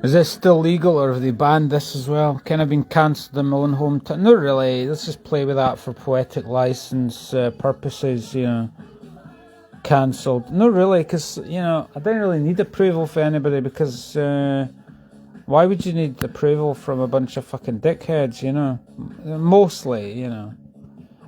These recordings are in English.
Is this still legal, or have they banned this as well? Kind of been cancelled in my own hometown. Not really. Let's just play with that for poetic license purposes, Cancelled. Not really, because, I don't really need approval for anybody, because why would you need approval from a bunch of fucking dickheads, Mostly,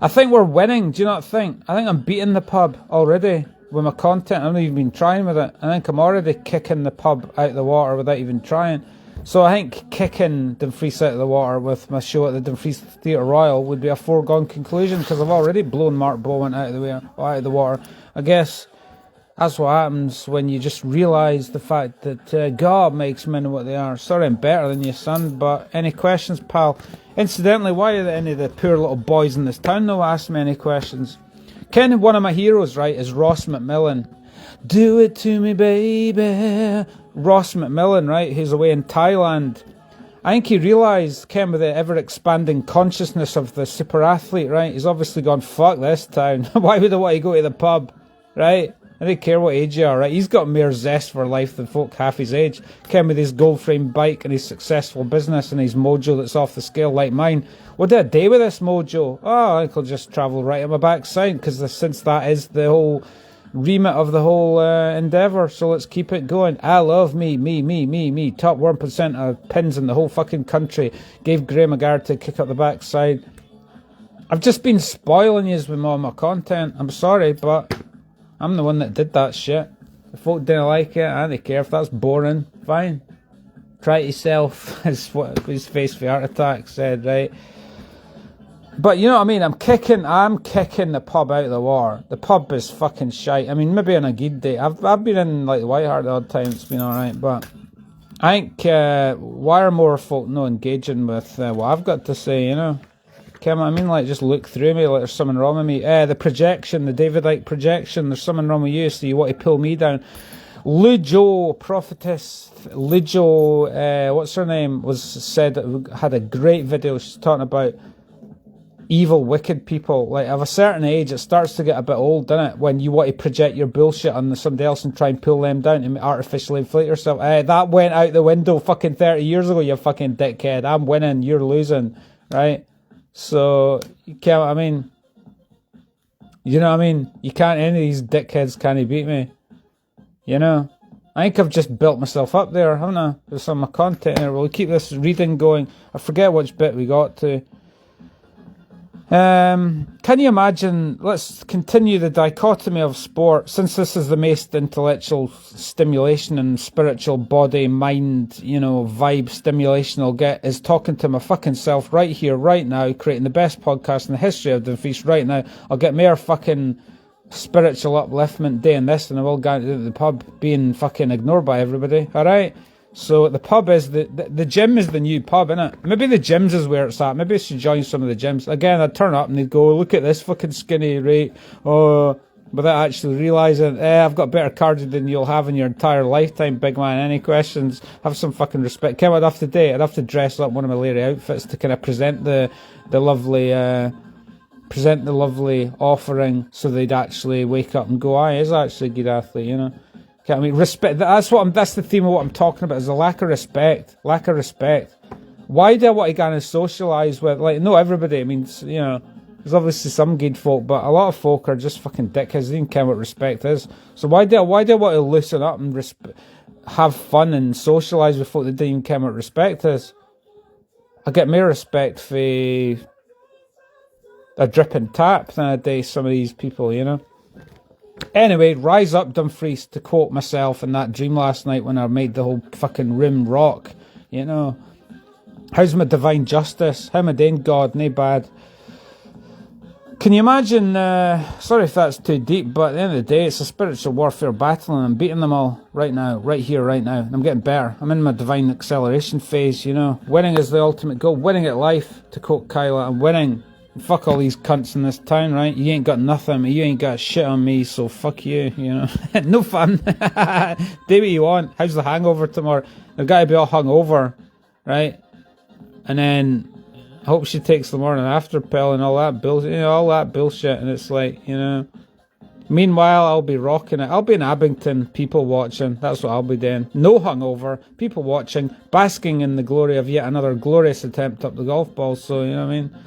I think we're winning, do you not think? I think I'm beating the pub already with my content. I haven't even been trying with it. I think I'm already kicking the pub out of the water without even trying. So I think kicking Dumfries out of the water with my show at the Dumfries Theatre Royal would be a foregone conclusion, because I've already blown Mark Bowen out of the water. I guess that's what happens when you just realise the fact that God makes men what they are. Sorry, I'm better than you, son, but any questions, pal? Incidentally, why are any of the poor little boys in this town no ask me any questions? Ken, one of my heroes, right, is Ross McMillan. Do it to me, baby. Ross McMillan, right, who's away in Thailand. I think he realised, Ken, with the ever-expanding consciousness of the super athlete, right, he's obviously gone, fuck this town. Why would I want to go to the pub, right? I don't care what age you are, right? He's got more zest for life than folk half his age. Came with his gold-framed bike and his successful business and his mojo that's off the scale like mine. What did I do with this mojo? Oh, I think I'll just travel right on my backside, because since that is the whole remit of the whole endeavour, so let's keep it going. I love me. Top 1% of pins in the whole fucking country. Gave Graham McGarty a kick up the backside. I've just been spoiling you with all my content. I'm sorry, but I'm the one that did that shit. If folk didn't like it, I don't care. If that's boring, fine. Try it yourself, is what his face for heart attack said, right? But you know what I mean? I'm kicking the pub out of the water. The pub is fucking shite. I mean, maybe on a good day. I've been in like the White Hart the odd time. It's been alright, but I think why are more folk no engaging with what I've got to say? I mean, like, just look through me like there's something wrong with me. The projection, the David Icke projection, there's something wrong with you, so you want to pull me down. Lujo, prophetess, Lujo, what's her name, had a great video. She's talking about evil, wicked people. Like, of a certain age, it starts to get a bit old, doesn't it? When you want to project your bullshit on somebody else and try and pull them down and artificially inflate yourself. That went out the window fucking 30 years ago, you fucking dickhead. I'm winning, you're losing, right? So, you can't, I mean, you know what I mean? You can't, any of these dickheads can't beat me. I think I've just built myself up there, haven't I? There's some of my content there. We'll keep this reading going. I forget which bit we got to. Can you imagine, let's continue the dichotomy of sport, since this is the most intellectual stimulation and spiritual body, mind, vibe stimulation I'll get, is talking to my fucking self right here, right now, creating the best podcast in the history of Dumfries right now. I'll get more fucking spiritual upliftment doing this than I will going to the pub being fucking ignored by everybody, alright? So the pub is the gym is the new pub, innit? Maybe the gyms is where it's at. Maybe I should join some of the gyms. Again, I'd turn up and they'd go, look at this fucking skinny, right? Oh, without actually realising, I've got better cardio than you'll have in your entire lifetime, big man. Any questions? Have some fucking respect. What I'd have to do? I'd have to dress up one of my Larry outfits to kind of present the lovely offering, so they'd actually wake up and go, aye, he's actually a good athlete, I mean, respect. That's the theme of what I'm talking about, is a lack of respect. Lack of respect. Why do I want to go and socialise with, like, not everybody, I mean, there's obviously some good folk, but a lot of folk are just fucking dickheads. They don't care what respect is. So why do I want to loosen up and have fun and socialise with folk that don't even care what respect is? I get more respect for a dripping tap than I do some of these people, Anyway, rise up, Dumfries, to quote myself in that dream last night when I made the whole fucking room rock, How's my divine justice? How am I doing, God? No bad. Can you imagine, sorry if that's too deep, but at the end of the day, it's a spiritual warfare battle, and I'm beating them all right now, right here, right now. And I'm getting better. I'm in my divine acceleration phase, Winning is the ultimate goal. Winning at life, to quote Kyla. I'm winning. Fuck all these cunts in this town, right? You ain't got nothing on me. You ain't got shit on me, so fuck you, No fun. Do what you want. How's the hangover tomorrow? They've got to be all hungover, right? And then I hope she takes the morning after pill and all that bullshit, all that bullshit. And it's like, Meanwhile, I'll be rocking it. I'll be in Abington, people watching. That's what I'll be doing. No hungover, people watching, basking in the glory of yet another glorious attempt up the golf ball. So, you know what I mean?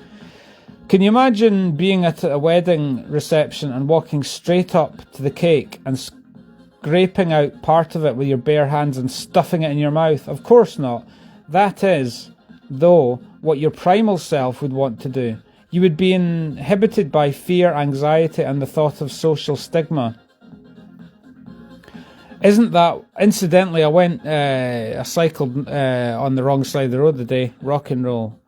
Can you imagine being at a wedding reception and walking straight up to the cake and scraping out part of it with your bare hands and stuffing it in your mouth? Of course not. That is, though, what your primal self would want to do. You would be inhibited by fear, anxiety, and the thought of social stigma. Isn't that... Incidentally, I cycled on the wrong side of the road today. Rock and roll.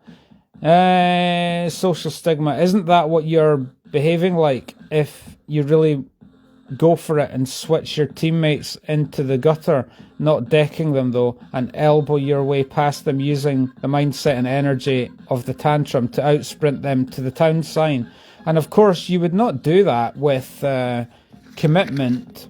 Social stigma. Isn't that what you're behaving like if you really go for it and switch your teammates into the gutter, not decking them though, and elbow your way past them using the mindset and energy of the tantrum to outsprint them to the town sign? And of course you would not do that with commitment,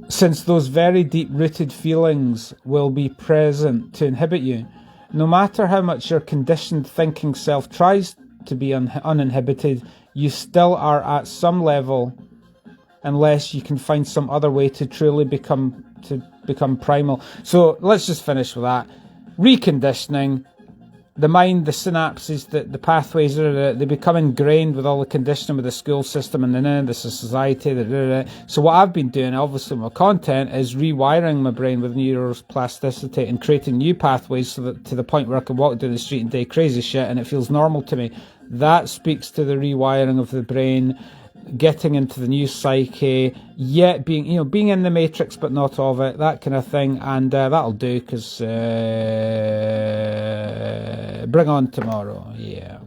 since those very deep-rooted feelings will be present to inhibit you. No matter how much your conditioned thinking self tries to be uninhibited, you still are at some level, unless you can find some other way to truly become primal. So let's just finish with that. Reconditioning. The mind, the synapses, the pathways, they become ingrained with all the conditioning with the school system and then the society. So what I've been doing, obviously, my content is rewiring my brain with neuroplasticity and creating new pathways so that to the point where I can walk down the street and do crazy shit and it feels normal to me. That speaks to the rewiring of the brain, getting into the new psyche, yet being in the matrix but not of it, that kind of thing. And that'll do, because bring on tomorrow. Yeah.